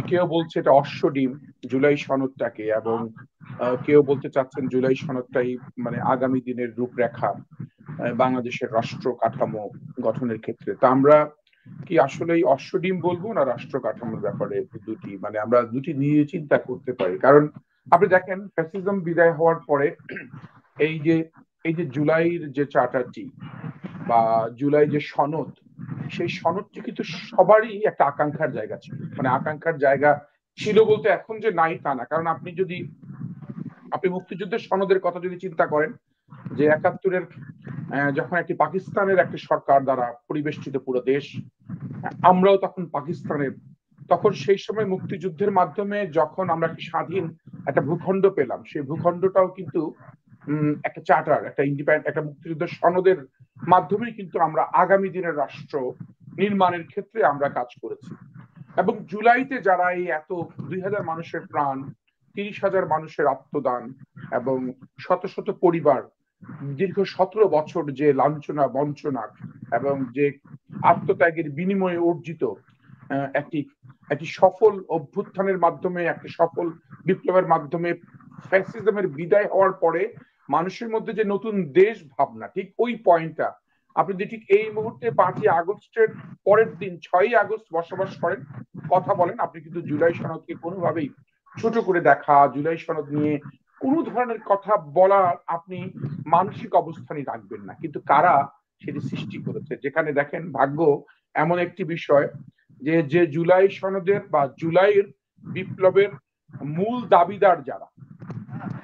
কেউ বলছে এটা অশ্ব ডিম, জুলাই সনদটাকে, এবং কেউ বলতে চাচ্ছেন জুলাই সনদটাই মানে আগামী দিনের রূপরেখা বাংলাদেশের রাষ্ট্র কাঠামো গঠনের ক্ষেত্রে। তা আমরা কি আসলে অশ্ব ডিম বলবো না রাষ্ট্র কাঠামোর ব্যাপারে দুটি, মানে আমরা দুটি নিয়ে চিন্তা করতে পারি। কারণ আপনি দেখেন ফ্যাসিজম বিদায় হওয়ার পরে এই যে এই যে জুলাইয়ের যে চার্টারটি বা জুলাই যে সনদ, সেই সনদটি কিন্তু সবারই একটা আকাঙ্ক্ষার জায়গা ছিল। মানে আকাঙ্ক্ষার জায়গা ছিল বলতে এখন যে নাই তা না। কারণ আপনি মুক্তিযুদ্ধের সনদের কথা যদি চিন্তা করেন, যে একাত্তরের যখন একটি পাকিস্তানের একটি সরকার দ্বারা পরিবেষ্টিত পুরো দেশ, আমরাও তখন পাকিস্তানের, তখন সেই সময় মুক্তিযুদ্ধের মাধ্যমে যখন আমরা একটি স্বাধীন একটা ভূখণ্ড পেলাম, সেই ভূখণ্ডটাও কিন্তু একটা চার্টার, একটা ইন্ডিপেন্ডেন্ট, একটা মুক্তিযুদ্ধের সনদের মাধ্যমেই কিন্তু আমরা আগামী দিনের রাষ্ট্র নির্মাণের ক্ষেত্রে আমরা কাজ করেছি। এবং জুলাইতে যারা এই এত 2,000 মানুষের প্রাণ, 30,000 মানুষের আত্মদান এবং শত শত পরিবার দীর্ঘ 17 বছর যে লাঞ্ছনা বঞ্চনা এবং যে আত্মত্যাগের বিনিময়ে অর্জিত একটি একটি সফল অভ্যুত্থানের মাধ্যমে, একটি সফল বিপ্লবের মাধ্যমে ফ্যাসিজমের বিদায় হওয়ার পরে মানুষের মধ্যে যে নতুন দেশ ভাবনা, ঠিক ওই পয়েন্টটা আপনি যদি ঠিক এই মুহূর্তে 5ই আগস্টের পরের দিন 6ই আগস্ট বসবাস করেন, কথা বলেন, আপনি কিন্তু জুলাই সনদকে কোনোভাবেই ছোট করে দেখা, জুলাই সনদ নিয়ে কোন ধরনের কথা বলার আপনি মানসিক অবস্থানই রাখবেন না। কিন্তু কারা সেটি সৃষ্টি করেছে, যেখানে দেখেন ভাগ্য এমন একটি বিষয় যে যে জুলাই সনদের বা জুলাইয়ের বিপ্লবের মূল দাবিদার যারা,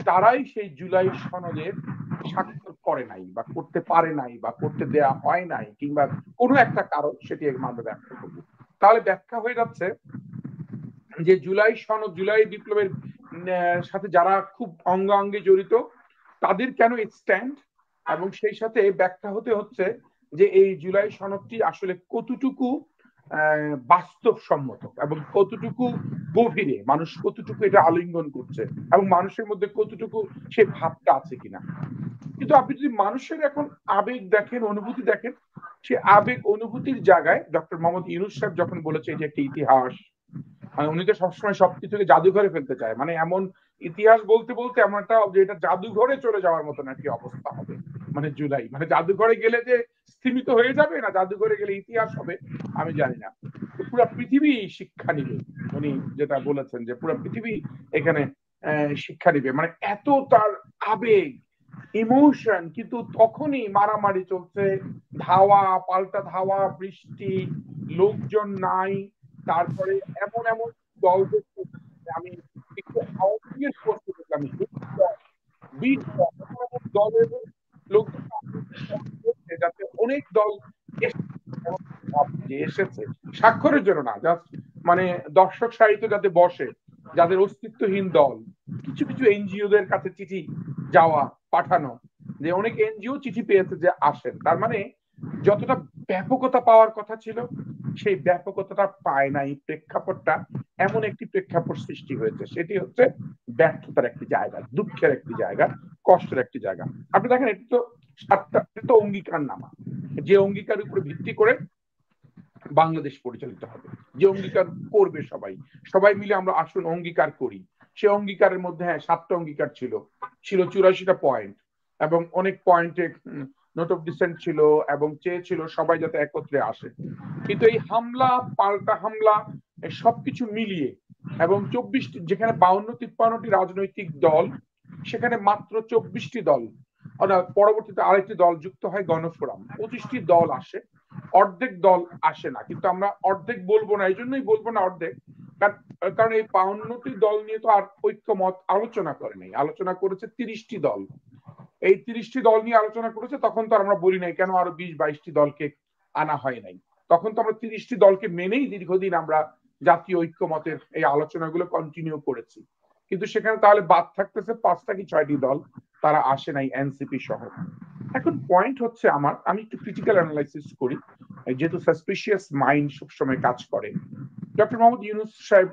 তারাই সেই জুলাই সনদের স্বাক্ষর করে নাই বা করতে পারে নাই বা করতে দেয়া হয় নাই, কিংবা কোনো একটা কারণ, সেটি আমরা ব্যাখ্যা করবো। তাহলে ব্যাখ্যা হয়ে যাচ্ছে যে জুলাই সনদ, জুলাই বিপ্লবের সাথে যারা খুব অঙ্গাঙ্গি জড়িত, তাদের কেন স্ট্যান্ড, এবং সেই সাথে ব্যাখ্যা হতে হচ্ছে যে এই জুলাই সনদটি আসলে কতটুকু বাস্তবসম্মত এবং কতটুকু গভীরে মানুষ কতটুকু এটা আলিঙ্গন করছে এবং মানুষের মধ্যে কতটুকু সে ভাবটা আছে কিনা। কিন্তু আপনি যদি মানুষের এখন আবেগ দেখেন, অনুভূতি দেখেন, সে আবেগ অনুভূতির জায়গায় ডক্টর মোহাম্মদ ইউনূস সাহেব যখন বলেছে যে একটি ইতিহাস, মানে উনি তো সবসময় সবকিছুকে জাদুঘরে ফেলতে চায়, মানে এমন ইতিহাস বলতে বলতে এমন একটা যে এটা জাদুঘরে চলে যাওয়ার মতন একটি অবস্থা হবে। মানে জুলাই মানে জাদুঘরে গেলে যে স্থিমিত হয়ে যাবে, না জাদুঘরে গেলে ইতিহাস হবে, আমি জানি না। তো পুরো পৃথিবী শিক্ষা নিবে, উনি যেটা বলেছেন যে পুরো পৃথিবী এখানে শিক্ষা নিবে, মানে এত তার আবেগ, ইমোশন। কিন্তু তখনই মারামারি চলছে, ধাওয়া পাল্টা ধাওয়া, বৃষ্টি, লোকজন নাই, তারপরে এমন এমন দল দেখতে, আমি একটু আওয়ামী লীগের পোস্ট দেখলাম, দলের লোকজন যাতে অনেক দল যে এসেছে স্বাক্ষরের জন্য না, জাস্ট মানে দর্শক সারিত যাতে বসে, যাদের অস্তিত্বহীন দল, কিছু কিছু এনজিও দের কাছে চিঠি যাওয়া, পাঠানো, যে অনেক এনজিও চিঠি পেয়েছে যে আসেন। তার মানে যতটা ব্যাপকতা পাওয়ার কথা ছিল, সেই ব্যাপকতাটা পায় নাই। প্রেক্ষাপটটা এমন একটি প্রেক্ষাপট সৃষ্টি হয়েছে, সেটি হচ্ছে ব্যর্থতার একটি জায়গা, দুঃখের একটি জায়গা, কষ্টের একটি জায়গা। আপনি দেখেন এটি তো সাতটা, এটি তো অঙ্গীকার নামা, যে অঙ্গীকার উপরে ভিত্তি করে বাংলাদেশ পরিচালিত হবে, যে অঙ্গীকার করবে সবাই, সবাই মিলে আমরা আসুন অঙ্গীকার করি। সে অঙ্গীকারের মধ্যে হ্যাঁ 7টা অঙ্গীকার ছিল, ছিল 84টা পয়েন্ট, এবং অনেক পয়েন্টে নোট অফ ডিসেন্ট ছিল, এবং চেয়েছিল সবাই যাতে একত্রে আসে। কিন্তু এই হামলা পাল্টা হামলা সবকিছু মিলিয়ে, এবং 24টি, যেখানে 52-53টি রাজনৈতিক দল, সেখানে মাত্র 24টি দল, পরবর্তীতে আরেকটি দল যুক্ত হয় গণফোরাম, 25টি দল আসে, অর্ধেক দল আসে না। কিন্তু আমরা অর্ধেক বলবো না, এই জন্যই বলবো না অর্ধেক, কারণ এই 52টি দল নিয়ে তো আর ঐক্যমত আলোচনা করে নাই, আলোচনা করেছে 30টি দল। এই 30টি দল নিয়ে আলোচনা করেছে, তখন তো আমরা বলি নাই কেন আরো 20-22টি দলকে আনা হয় নাই। তখন তো আমরা 30টি দলকে মেনেই দীর্ঘদিন আমরা জাতীয় ঐক্যমতের এই আলোচনাগুলো কন্টিনিউ করেছি। কিন্তু সেখানে তাহলে বাদ থাকতেছে 5টা কি 6টি দল, তারা আসে নাই, এনসিপি সহ। এখন পয়েন্ট হচ্ছে আমার, আমি একটু ক্রিটিক্যাল অ্যানালাইসিস করি, যেহেতু সাসপিশিয়াস মাইন্ড সবসময় কাজ করে। ডক্টর মোহাম্মদ ইউনূস সাহেব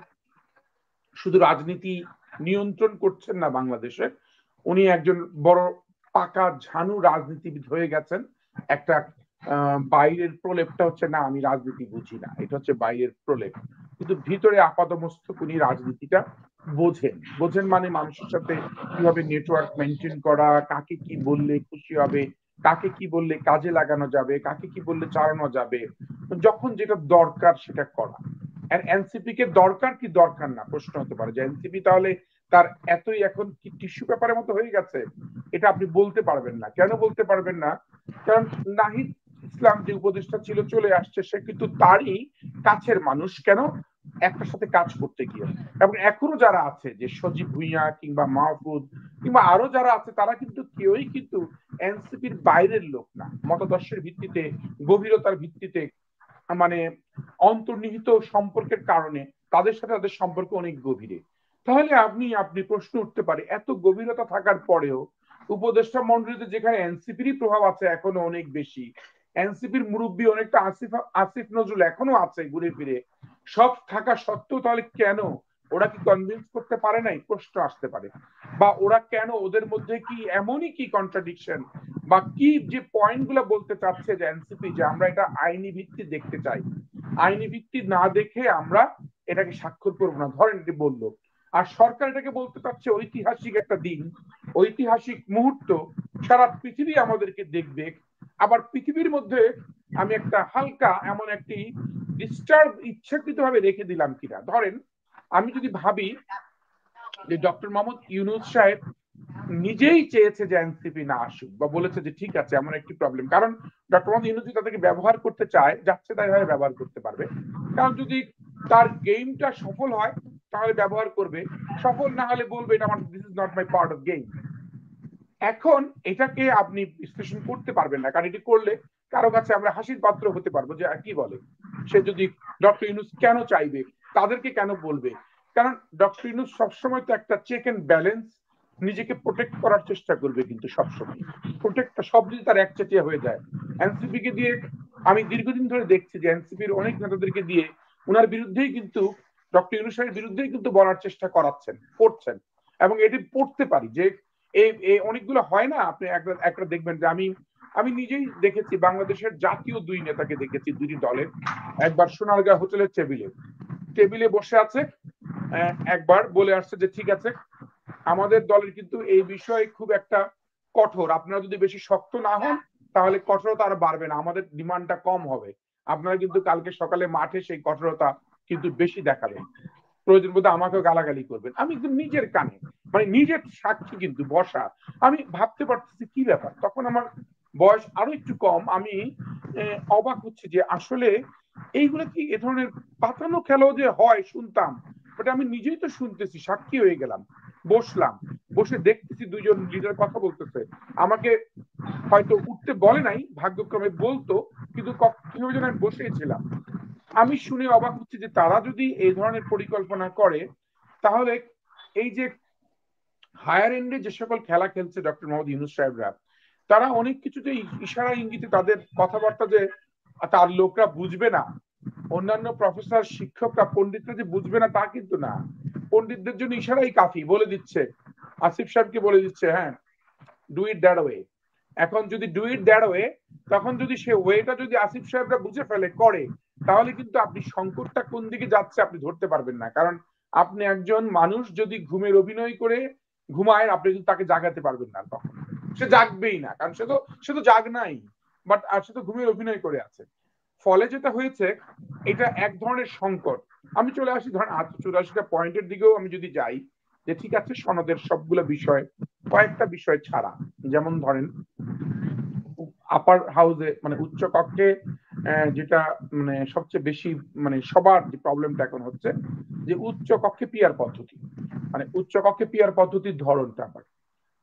শুধু রাজনীতি নিয়ন্ত্রণ করছেন না বাংলাদেশে, উনি একজন বড় পাকা ঝানু রাজনীতিবিদ হয়ে গেছেন। একটা বাইরের প্রলেপটা হচ্ছে না আমি রাজনীতি বুঝি না, এটা হচ্ছে বাইরের প্রলেপ, কিন্তু ভিতরে আপাদমস্তক উনি রাজনীতিটা বোঝেন মানে মানুষের সাথে কিভাবে নেটওয়ার্ক মেনটেন করা, কাকে কি বললে খুশি হবে, কাকে কি বললে কাজে লাগানো যাবে, কাকে কি বললে চালানো যাবে, যখন যেটা দরকার সেটা করা। এনসিপি কে দরকার কি দরকার না প্রশ্ন হতে পারে যে এনসিপি তাহলে তার এতই এখন কি টিস্যু পেপারের মতো হয়ে গেছে, এটা আপনি বলতে পারবেন না। কেন বলতে পারবেন না? কারণ নাহিদ ইসলাম যে উপদেষ্টা ছিল চলে আসছে, সে কিন্তু তারই কাছের মানুষ। কেন? একটার সাথে কাজ করতে গিয়ে। এবং এখনো যারা আছে যে সজীব ভুঁইয়া কিংবা মাহফুজ কিংবা আরো যারা আছে, তারা কিন্তু কেউই কিন্তু এনসিপির বাইরের লোক না। মতাদর্শের ভিত্তিতে, গভীরতার ভিত্তিতে, মানে অন্তর্নিহিত সম্পর্কের কারণে তাদের সাথে তাদের সম্পর্ক অনেক গভীরে। তাহলে আপনি প্রশ্ন উঠতে পারে, এত গভীরতা থাকার পরেও উপদেষ্টা মন্ডলীতে যেখানে এনসিপির প্রভাব আছে এখনো অনেক বেশি, এনসিপির মুরব্বী অনেকটা আসিফ নজরুল এখনো আছে ঘুরে ফিরে, সব থাকা সত্ত্বেও তাহলে কেন ওরা কি কনভিন্স করতে পারে নাই? প্রশ্ন আসতে পারে। বা ওরা কেন, ওদের মধ্যে কি এমনই কি কন্ট্রাডিকশন বা কি যে পয়েন্ট গুলো বলতে চাচ্ছে যে এনসিপি, যে আমরা এটা আইনি ভিত্তি দেখতে চাই, আইনি ভিত্তি না দেখে আমরা এটাকে স্বাক্ষর করবো না, ধরেন এটি বললো। আর সরকার এটাকে বলতে চাচ্ছে ঐতিহাসিক একটা দিন, ঐতিহাসিক মুহূর্ত, সারা পৃথিবী আমাদেরকে দেখবে। আবার পৃথিবীর মধ্যে আমি একটা হালকা এমন একটি ডিস্টার্ব ইচ্ছাকৃত ভাবে রেখে দিলাম কিনা, ধরেন আমি যদি ভাবি যে ডক্টর মোহাম্মদ ইউনূস সাহেব নিজেই চেয়েছে যে এনসিপি না আসুক, বা বলেছে যে ঠিক আছে এমন একটি প্রবলেম, কারণ ডক্টর মোহাম্মদ ইউনূস যদি তাদেরকে ব্যবহার করতে চায়, যাচ্ছে তাই ভাবে ব্যবহার করতে পারবে। কারণ যদি তার গেমটা সফল হয় তাহলে ব্যবহার করবে, সফল না হলে বলবে এটা আমার, this is not my part of game. এখন এটাকে আপনি বিশ্লেষণ করতে পারবেন না, কারণ এটি করলে কারো কাছে আমরা হাসির পাত্র হতে পারবো যে কি বলে সে, যদি ডক্টর ইউনূস কেন চাইবে, তাদেরকে কেন বলবে। কারণ ডক্টর ইউনূস সবসময় তো একটা চেক এন্ড ব্যালেন্স, নিজেকে প্রোটেক্ট করার চেষ্টা করবে, কিন্তু সবসময় প্রোটেক্ট সব যদি তার একচেটিয়া হয়ে যায়। এনসিপি কে দিয়ে আমি দীর্ঘদিন ধরে দেখছি যে এনসিপির অনেক নেতাদেরকে দিয়ে ওনার বিরুদ্ধেই কিন্তু, ডক্টর ইউনূস সাহেবের বিরুদ্ধেই কিন্তু বলার চেষ্টা করছেন। এবং এটি পড়তে পারি যে এই অনেকগুলো হয় না, আপনি একটা একটা দেখবেন যে আমি আমি নিজেই দেখেছি, বাংলাদেশের জাতীয় দুই নেতাকে দেখেছি দুটি দলের, একবার সোনারগাঁ হোটেলের টেবিলে টেবিলে বসে আছে, একবার বলে আসছে যে ঠিক আছে আমাদের দলের কিন্তু এই বিষয়ে খুব একটা কঠোর, আপনারা যদি বেশি শক্ত না হন তাহলে কঠোরতা আর বাড়বে না, আমাদের ডিমান্ডটা কম হবে, আপনারা কিন্তু কালকে সকালে মাঠে সেই কঠোরতা কিন্তু বেশি দেখাবেন, প্রয়োজন বোধে আমাকেও গালাগালি করবেন। আমি একদম নিজের কানে, মানে নিজের সাক্ষী কিন্তু বসা, আমি ভাবতে পারতেছি কি ব্যাপার। তখন আমার বয়স আরো একটু কম, আমি অবাক হচ্ছে যে আসলে এইগুলো কি এ ধরনের পাতানো খেলাও যে হয় শুনতাম, বাট আমি নিজেই তো শুনতেছি, সাক্ষী হয়ে গেলাম। বসলাম, বসে দেখতেছি দুইজন লিডার কথা বলতেছে, আমাকে হয়তো উঠতে বলে নাই, ভাগ্যক্রমে বলতো, কিন্তু কিভাবে যেন আমি বসেছিলাম। আমি শুনে অবাক হচ্ছি যে তারা যদি এই ধরনের পরিকল্পনা করে, তাহলে এই যে হায়ার এন্ডে যে সকল খেলা খেলছে ডক্টর মোহাম্মদ ইউনূস সাহেবরা, তারা অনেক কিছুতে ইশারা ইঙ্গিতে তাদের কথাবার্তা যে তার লোকরা বুঝবে না, অন্যান্য প্রফেসর শিক্ষকরা পণ্ডিতরা যে বুঝবে না তা কিন্তু না, পণ্ডিতদের জন্য ইশারাই কাফি, বলে দিচ্ছে আসিফ সাহেবকে, বলে দিচ্ছে হ্যাঁ ডু ইট দ্যাট ওয়ে। এখন যদি ডু ইট দ্যাট ওয়ে, তখন যদি সে ওয়েটা যদি আসিফ সাহেবরা বুঝে ফেলে করে, তাহলে কিন্তু আপনি সংকটটা কোন দিকে যাচ্ছে আপনি ধরতে পারবেন না। কারণ আপনি একজন মানুষ যদি ঘুমের অভিনয় করে ঘুমায়, আপনি কিন্তু তাকে জাগাতে পারবেন না, তখন সে জাগবেই না, কারণ সে তো জাগ নাই, বাট সে তো ঘুমের অভিনয় করে আছে। ফলে যেটা হয়েছে, এটা এক ধরনের সংকট। আমি চলে আসি ধরেন 84টা পয়েন্টের দিকেও আমি যদি যাই, যে ঠিক আছে সনদের সবগুলো বিষয়, কয়েকটা বিষয় ছাড়া, যেমন ধরেন আপার হাউসে মানে উচ্চ কক্ষে যেটা মানে সবচেয়ে বেশি, মানে সবার যে প্রবলেমটা এখন হচ্ছে, যে উচ্চ কক্ষে পিয়ার পদ্ধতি, মানে উচ্চ কক্ষে পিয়ার পদ্ধতির ধরনটা আবার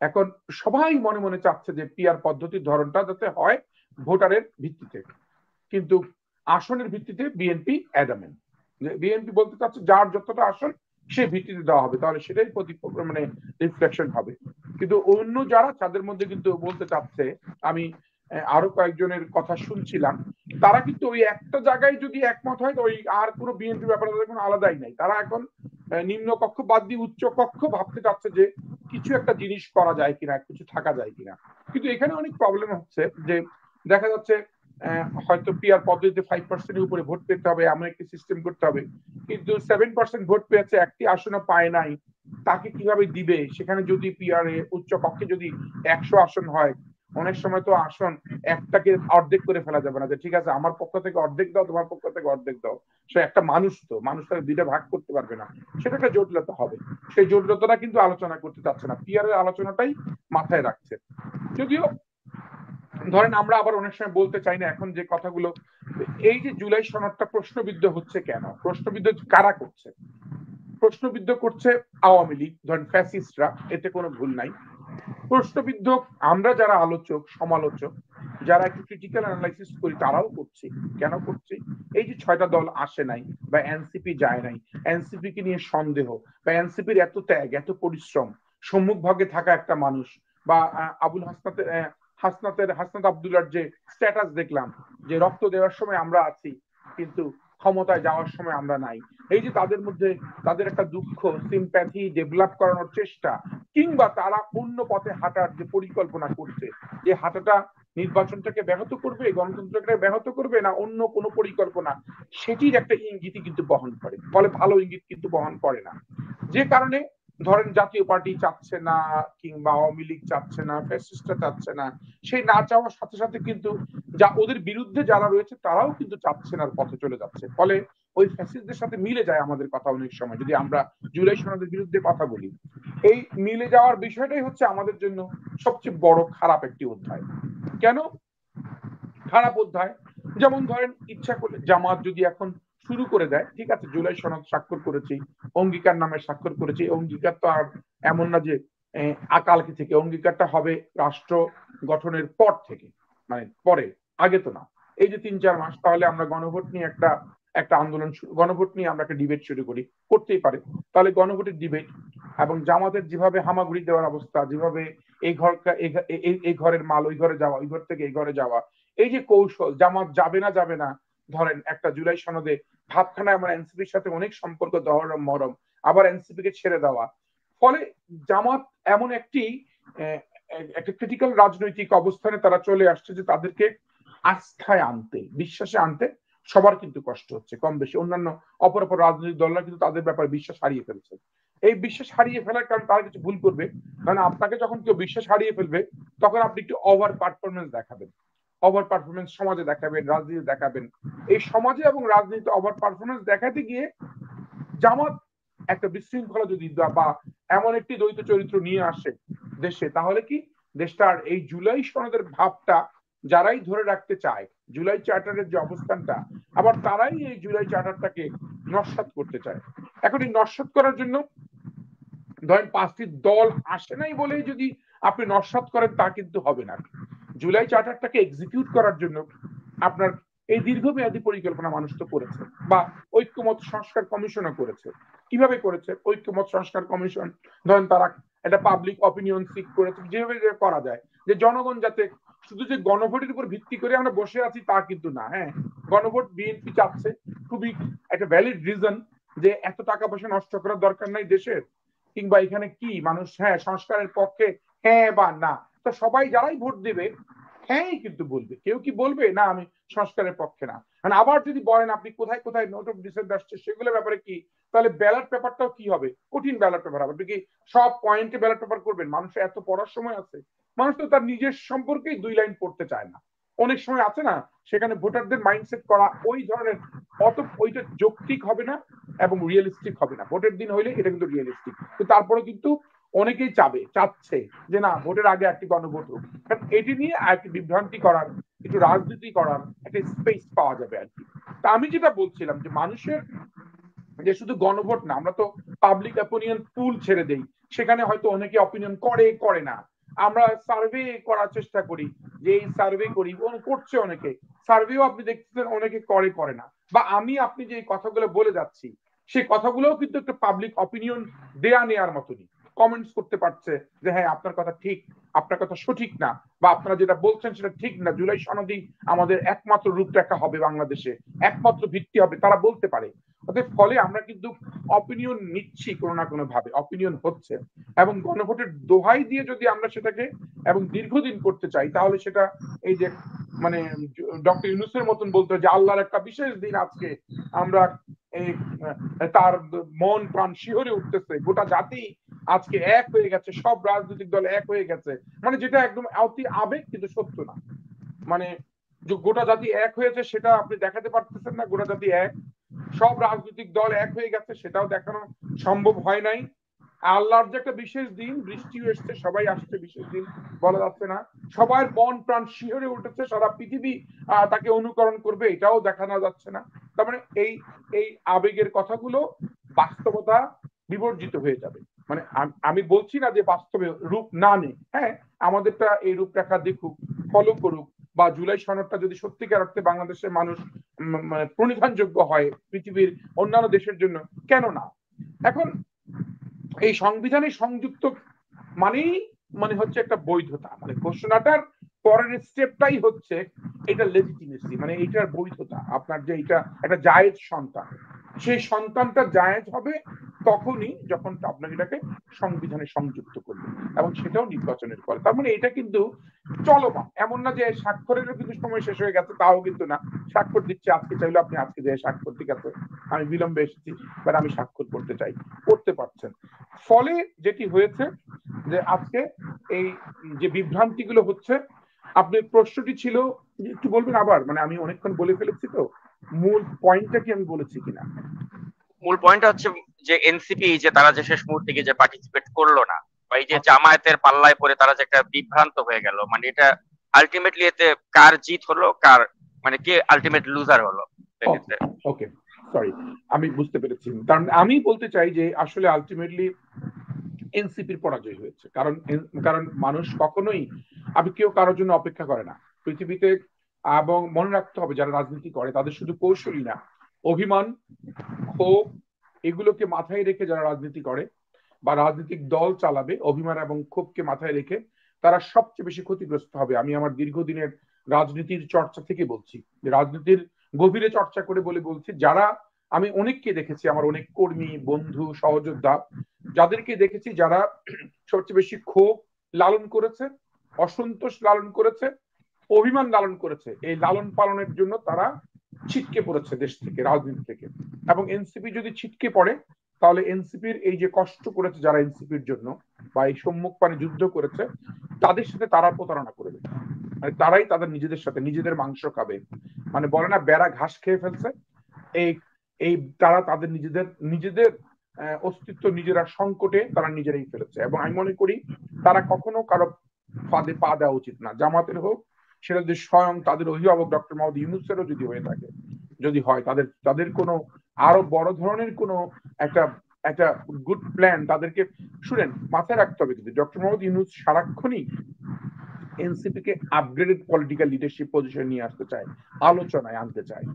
এখন সবাই মনে মনে চাচ্ছে যে পিয়ার পদ্ধতির ধরনটা যাতে হয় ভোটারের ভিত্তিতে, কিন্তু আসনের ভিত্তিতে বিএনপি অ্যাডামেন্ট, যে বিএনপি বলতে চাচ্ছে যার যতটা আসন সে ভিত্তিতে দেওয়া হবে, তাহলে সেটাই মানে রিফ্লেকশন হবে। কিন্তু অন্য যারা তাদের মধ্যে কিন্তু বলতে চাচ্ছে, আমি আরো কয়েকজনের কথা শুনছিলাম, তারা কিন্তু ওই একটা জায়গায় যদি একমত হয়, ওই আর কোনো বিএনপি ব্যাপারে তাদের কোনো আলাদাই নাই, তারা এখন নিম্ন কক্ষ বাদ দিয়ে উচ্চ কক্ষ ভাবতে চাচ্ছে যে কিছু একটা জিনিস করা যায় কিনা, কিছু থাকা যায় কিনা। কিন্তু এখানে অনেক প্রবলেম হচ্ছে যে দেখা যাচ্ছে হয়তো পিআর পদ্ধতিতে 5% উপরে ভোট পেতে হবে এমন একটি সিস্টেম করতে হবে, কিন্তু 7% ভোট পেয়েছে, একটি আসনও পায় নাই, তাকে কিভাবে দিবে? সেখানে যদি পিআর উচ্চ কক্ষে যদি 100 আসন হয়, অনেক সময় তো আসন একটাকে অর্ধেক করে ফেলা যাবে না, যে ঠিক আছে আমার পক্ষ থেকে অর্ধেক দাও, তোমার পক্ষ থেকে অর্ধেক দাও। সে একটা মানুষ, তো মানুষ তাকে দুইটা ভাগ করতে পারবে না, সেটা একটা জটিলতা হবে। সেই জটিলতাটা কিন্তু আলোচনা করতে চাচ্ছে না, পিআর এর আলোচনাটাই মাথায় রাখছে। যদিও ধরেন আমরা আবার অনেক সময় বলতে চাই না এখন যে কথাগুলো, এই যে জুলাই সনদটা প্রশ্নবিদ্ধ হচ্ছে কেন, প্রশ্নবিদ্ধ কারা করছে? প্রশ্নবিদ্ধ করছে আওয়ামী লীগ, ধরেন ফ্যাসিস্টরা, এতে কোনো ভুল নাই। প্রশ্নবিদ্ধ আমরা যারা আলোচক, সমালোচক, যারা একটু ক্রিটিক্যাল অ্যানালাইসিস করি, তারাও করছি। কেন করছি? এই যে 6টা দল আসে নাই বা এনসিপি যায় নাই, এনসিপি কে নিয়ে সন্দেহ, বা এনসিপির এত ত্যাগ, এত পরিশ্রম, সম্মুখ ভাগে থাকা একটা মানুষ, বা আবুল হাসনাত আবদুল্লার যে স্ট্যাটাস দেখলাম, যে রক্ত দেওয়ার সময় আমরা আছি কিন্তু ক্ষমতায় যাওয়ার সময় আমরা নাই, এই যে তাদের মধ্যে তাদের একটা দুঃখ, সিম্প্যাথি ডেভেলপ করানোর চেষ্টা, কিংবা তারা অন্য পথে হাঁটার যে পরিকল্পনা করছে, যে হাঁটাটা নির্বাচনটাকে ব্যাহত করবে, গণতন্ত্রকে ব্যাহত করবে, না অন্য কোনো পরিকল্পনা, সেটির একটা ইঙ্গিতই কিন্তু বহন করে, ফলে ভালো ইঙ্গিত কিন্তু বহন করে না। যে কারণে ধরেন জাতীয় পার্টি চাচ্ছে না, কিংবা আওয়ামী লীগ চাচ্ছে না, ফ্যাসিস্টরা চাচ্ছে না, সেই না চাওয়ার সাথে সাথে কিন্তু যা ওদের বিরুদ্ধে যারা রয়েছে তারাও কিন্তু চাচ্ছে না, পথে চলে যাচ্ছে। ফলে ওই ফ্যাসিস্টদের সাথে মিলে যায় আমাদের কথা অনেক সময়, যদি আমরা জুলাই সনদের বিরুদ্ধে কথা বলি। এই মিলে যাওয়ার বিষয়টাই হচ্ছে আমাদের জন্য সবচেয়ে বড় খারাপ একটি অধ্যায়। কেন খারাপ অধ্যায়? যেমন ধরেন ইচ্ছা করলে জামাত যদি এখন শুরু করে দেয়, ঠিক আছে জুলাই সনদ স্বাক্ষর করেছি, অঙ্গীকার নামে স্বাক্ষর করেছি, অঙ্গীকার তো আর এমন না যে আকালকে থেকে, অঙ্গীকারটা হবে রাষ্ট্র গঠনের পর থেকে, মানে পরে, আগে তো না। এই যে 3-4 মাস, তাহলে আমরা গণভোট নিয়ে একটা একটা আন্দোলন, গণভোট নিয়ে আমরা একটা ডিবেট শুরু করি, করতেই পারে। তাহলে গণভোটের ডিবেট, এবং জামাতের যেভাবে হামাগুড়ি দেওয়ার অবস্থা, যেভাবে এই ঘর এই ঘরের মাল ওই ঘরে যাওয়া, ওই ঘর থেকে এই ঘরে যাওয়া, এই যে কৌশল, জামাত যাবে না যাবে না, ধরেন একটা জুলাই সনদে ভাবখানা আমার এনসিপির সাথে অনেক সম্পর্ক, দহরম মরম, আবার এনসিপি কে ছেড়ে দেওয়া, ফলে জামাত এমন একটা ক্রিটিক্যাল রাজনৈতিক অবস্থানে তারা চলে আসছে যে তাদেরকে আস্থায় আনতে, বিশ্বাসে আনতে সবার কিন্তু কষ্ট হচ্ছে কম বেশি। অন্যান্য অপর অপর রাজনৈতিক দলরা কিন্তু তাদের ব্যাপারে বিশ্বাস হারিয়ে ফেলছে। এই বিশ্বাস হারিয়ে ফেলার কারণে তারা কিছু ভুল করবে, কারণ আপনাকে যখন কেউ বিশ্বাস হারিয়ে ফেলবে, তখন আপনি একটু ওভার পারফরমেন্স দেখাবেন, ওভার পারফরমেন্স সমাজে দেখাবেন, রাজনীতি দেখাবেন। এই সমাজে এবং রাজনীতি ওভার পারফরমেন্স দেখাতে গিয়ে জামাত একটা বিশৃঙ্খলা যদি বা এমন একটি দ্বৈত চরিত্র নিয়ে আসে দেশে, তাহলে কি দেশটার এই জুলাই সনদের ভাবটা যারাই ধরে রাখতে চায়, জুলাই চার্টারের যে অবস্থানটা, আবার তারাই এই জুলাই চার্টারটাকে নস্যাৎ করতে চায়। এখন এই নস্যাৎ করার জন্য ধরেন 5টি দল আসে নাই বলেই যদি আপনি নস্যাৎ করেন, তা কিন্তু হবে না। জুলাই চার্টারটাকে এক্সিকিউট করার জন্য আপনার এই দীর্ঘমেয়াদী পরিকল্পনা মানুষ তো করেছে, বা ঐক্যমত সংস্কার কমিশনও করেছে। কিভাবে করেছে ঐক্যমত সংস্কার কমিশন? ধরেন তারা একটা পাবলিক অপিনিয়ন সিক করেছে, যেভাবে করা যায়, যে জনগণ যাতে, শুধু যে গণভোটের উপর ভিত্তি করে আমরা বসে আছি তা কিন্তু না। হ্যাঁ, গণভোট বিএনপি চাচ্ছে, খুবই একটা ভ্যালিড রিজন, যে এত টাকা পয়সা নষ্ট করার দরকার নাই দেশের, কিংবা এখানে কি মানুষ হ্যাঁ সংস্কারের পক্ষে হ্যাঁ বা না, তো সবাই যারাই ভোট দেবে হ্যাঁ কিন্তু বলবে, কেউ কি বলবে না আমি সংস্কারের পক্ষে না। মানে আবার যদি বলেন আপনি কোথায় কোথায় নোট অফ ডিসেন্ট আসছে সেগুলো ব্যাপারে কি, তাহলে ব্যালট পেপারটাও কি হবে, কঠিন ব্যালট পেপার হবে। আপনি কি সব পয়েন্টে ব্যালট পেপার করবেন? মানুষের এত পড়ার সময় আছে? মানুষ তো তার নিজের সম্পর্কেই 2 লাইন পড়তে চায় না। অনেক সময় আছে না, সেখানে ভোটারদের মাইন্ডসেট করা ওই ধরনের, অত ওইটা যৌক্তিক হবে না এবং রিয়েলিস্টিক হবে না। ভোটের দিন হইলে এটা কিন্তু রিয়েলিস্টিক, তো তারপরে কিন্তু অনেকেই চাচ্ছে যে না ভোটের আগে একটি গণভোট হোক, কারণ এটি নিয়ে একটি বিভ্রান্তি করার, একটু রাজনীতি করার একটা স্পেস পাওয়া যাবে আর কি। তা আমি যেটা বলছিলাম যে মানুষের, যে শুধু গণভোট না, আমরা তো পাবলিক অপিনিয়ন পুল ছেড়ে দেই, সেখানে হয়তো অনেকে অপিনিয়ন করে করে না। আমরা সার্ভে করার চেষ্টা করি, যে এই সার্ভে করি, করছে অনেকে, সার্ভেও আপনি দেখতেছেন অনেকে করে করে না। বা আমি আপনি যে কথাগুলো বলে যাচ্ছি, সেই কথাগুলোও কিন্তু একটা পাবলিক অপিনিয়ন দেয়া নেওয়ার মতনই, কমেন্টস করতে পারছে যে হ্যাঁ আপনার কথা ঠিক, আপনার কথা সঠিক না, বা আপনারা যেটা বলছেন সেটা ঠিক না, জুলাই সনদই আমাদের একমাত্র রূপরেখা হবে বাংলাদেশে, একমাত্র ভিত্তি হবে, তারা বলতে পারে। ওদের ফলে আমরা কিন্তু অপিনিয়ন নিচ্ছি, কোনো না কোনো ভাবে অপিনিয়ন হচ্ছে, এবং গণভোটের দোহাই দিয়ে যদি আমরা সেটাকে এবং দীর্ঘদিন করতে চাই, তাহলে সেটা এই যে মানে ডক্টর ইউনূসের মতন বলতো যে আল্লাহর একটা বিশেষ দিন আজকে, আমরা এই তার মন প্রাণ শিহরে উঠতেছে, গোটা জাতি আজকে এক হয়ে গেছে, সব রাজনৈতিক দল এক হয়ে গেছে, মানে যেটা একদম অতি আবেগ কিন্তু সত্য না। মানে গোটা জাতি এক হয়েছে সেটা আপনি দেখাতে পারতেছেন না, গোটা জাতি এক, সব রাজনৈতিক দল এক হয়ে গেছে সেটাও দেখানো সম্ভব হয় নাই। আল্লাহর যে একটা বিশেষ দিন, বৃষ্টিও এসছে, সবাই আসছে, বিশেষ দিন বলা যাচ্ছে না, সবার মন প্রাণ শিহরে উঠেছে, সারা পৃথিবী তাকে অনুকরণ করবে, এটাও দেখানো যাচ্ছে না। তার মানে এই এই আবেগের কথাগুলো বাস্তবতা বিবর্জিত হয়ে যাবে। মানে আমি বলছি না যে বাস্তবে রূপ না নেই, হ্যাঁ আমাদেরটা এই রূপরেখা দেখুক, ফলো করুক, বা জুলাই সনদটা যদি সত্যিকার অর্থে বাংলাদেশের মানুষ মানে প্রণিধানযোগ্য হয় পৃথিবীর অন্যান্য দেশের জন্য, কেন না। এখন এই সংবিধানে সংযুক্ত মানেই মানে হচ্ছে একটা বৈধতা, মানে ঘোষণাটার পরের স্টেপটাই হচ্ছে এটা লেজিটিমেসি, মানে এটার বৈধতা। আপনার যে এটা একটা জায়েজ সন্তান, সেই সন্তানটা জায়েজ হবে তখনই যখন আপনাকে এটাকে সংবিধানে সংযুক্ত করবে, এবং সেটাও নির্বাচনের পরে। তার মানে এটা কিন্তু চলমান, এমন না যে স্বাক্ষরেরও কিন্তু সময় শেষ হয়ে গেছে, তাও কিন্তু না। স্বাক্ষর দিচ্ছে, আজকে চাইলে আপনি আজকে যে স্বাক্ষর, ঠিক আছে আমি বিলম্বে এসেছি বাট আমি স্বাক্ষর করতে চাই, করতে পারছেন। ফলে যেটি হয়েছে যে আজকে এই যে বিভ্রান্তি গুলো হচ্ছে, আপনার প্রশ্নটি ছিল একটু বলবেন আবার, মানে আমি অনেকক্ষণ বলে ফেলেছি, তো মূল পয়েন্টটা কি আমি বলেছি কিনা? মূল পয়েন্টটা হচ্ছে যে এনসিপি যে তারা যে শেষ মুহূর্তে গিয়ে যে পার্টিসিপেট করলো না, বা এই যে জামায়াতের পাল্লায় পড়ে তারা যে একটা বিভ্রান্ত হয়ে গেল, মানে এটা আলটিমেটলি এতে কার জিত হলো, কার মানে কে আলটিমেট লুজার হলো এক্ষেত্রে? ওকে, সরি, আমি বুঝতে পেরেছি। কারণ আমি বলতে চাই যে আসলে আলটিমেটলি এনসিপির পরাজয় হয়েছে, কারণ কারণ মানুষ কখনোই, আপনি কেউ কারোর জন্য অপেক্ষা করে না পৃথিবীতে। এবং মনে রাখতে হবে যারা রাজনীতি করে তাদের শুধু কৌশলী না, অভিমান, ক্ষোভ, এগুলোকে মাথায় রেখে যারা রাজনীতি করে বা রাজনৈতিক দল চালাবে, অভিমান এবং ক্ষোভকে মাথায় রেখে তারা সবচেয়ে বেশি ক্ষতিগ্রস্ত হবে। আমি আমার দীর্ঘদিনের রাজনীতির চর্চা থেকে বলছি, যে রাজনীতির গভীরে চর্চা করে বলে বলছি, যারা আমি অনেককে দেখেছি, আমার অনেক কর্মী বন্ধু সহযোদ্ধা, যাদেরকে দেখেছি যারা সবচেয়ে বেশি ক্ষোভ লালন করেছে, অসন্তোষ লালন করেছে, অভিমান লালন করেছে, এই লালন পালনের জন্য তারা ছিটকে পড়েছে দেশ থেকে, রাজনীতি থেকে। এবং এনসিপি যদি ছিটকে পড়ে, তাহলে এনসিপির এই যে কষ্ট করেছে যারা এনসিপির জন্য বা এই সম্মুখ পানে যুদ্ধ করেছে, তাদের সাথে তারা প্রতারণা করবে, মানে তারাই তাদের নিজেদের সাথে নিজেদের মাংস খাবে। মানে বলে না বেড়া ঘাস খেয়ে ফেলছে, এই এই তারা তাদের নিজেদের নিজেদের অস্তিত্ব নিজেরা সংকটে তারা নিজেরাই ফেলেছে। এবং আমি মনে করি তারা কখনো কারো ফাঁদে পা দেওয়া উচিত না, জামাতের হোক, সেটা যদি স্বয়ং তাদের অভিভাবক ডক্টর মোহাম্মদ ইউনূসেরও যদি হয়ে থাকে, যদি হয় তাদের তাদের কোনো আরো বড় ধরনের কোনো একটা একটা গুড প্ল্যান তাদেরকে, শুনেন মাথায় রাখতে হবে, কিন্তু ডক্টর মোহাম্মদ ইউনূস সারাক্ষণই এনসিপি কে আপগ্রেডেড পলিটিক্যাল লিডারশিপ পজিশন নিয়ে আসতে চায়, আলোচনায় আনতে চায়।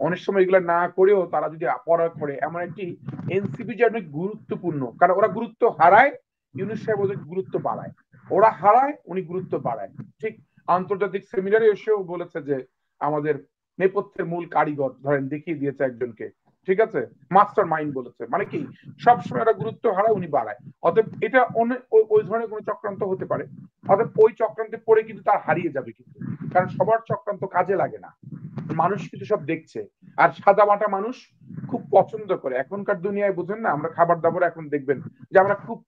অনেক সময় এগুলো না করেও তারা যদি পড়া করে এমন একটি এনসিপি যে অনেক গুরুত্বপূর্ণ, কারণ ওরা গুরুত্ব হারায়, ইউনূস সাহেব ওদের গুরুত্ব বাড়ায়, ওরা হারায় উনি গুরুত্ব বাড়ায়। ঠিক আন্তর্জাতিক সেমিনারে এসেও বলেছে যে আমাদের নেপথ্যের মূল কারিগর ধরেন দেখিয়ে দিয়েছে একজনকে, ঠিক আছে, মাস্টার মাইন্ড বলেছে, মানে কি সবসময় ওরা গুরুত্ব হারায় উনি বাড়ায়। অতএব এটা অনেক ওই ধরনের কোনো চক্রান্ত হতে পারে, অতএব ওই চক্রান্তে পড়ে কিন্তু তার হারিয়ে যাবে কিন্তু, কারণ সবার চক্রান্ত কাজে লাগে না, মানুষ কিন্তু সব দেখছে। আর সাদা মাটা মানুষ খুব পছন্দ করে এখনকার দুনিয়ায়, বুঝেন না, আমরা খাবার দাবার এখন দেখবেন যে আমরা খুব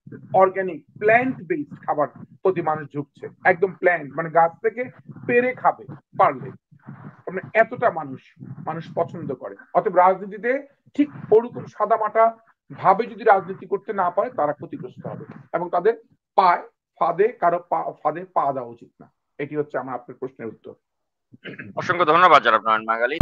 অর্গানিক প্ল্যান্ট বেসড খাবার প্রতি মানুষ ঝুঁকছে, একদম প্ল্যান্ট, মানে গাছ থেকে পেরে খাবে পারলে, মানে এতটা মানুষ মানুষ পছন্দ করে। অতএব রাজনীতিতে ঠিক ওরকম সাদা মাটা ভাবে যদি রাজনীতি করতে না পারে তারা ক্ষতিগ্রস্ত হবে, এবং তাদের পায় ফাঁদে কারো ফাঁদে পা দেওয়া উচিত না। এটি হচ্ছে আমার আপনার প্রশ্নের উত্তর। অসংখ্য ধন্যবাদ জনাব নয়ন মাঙ্গালী।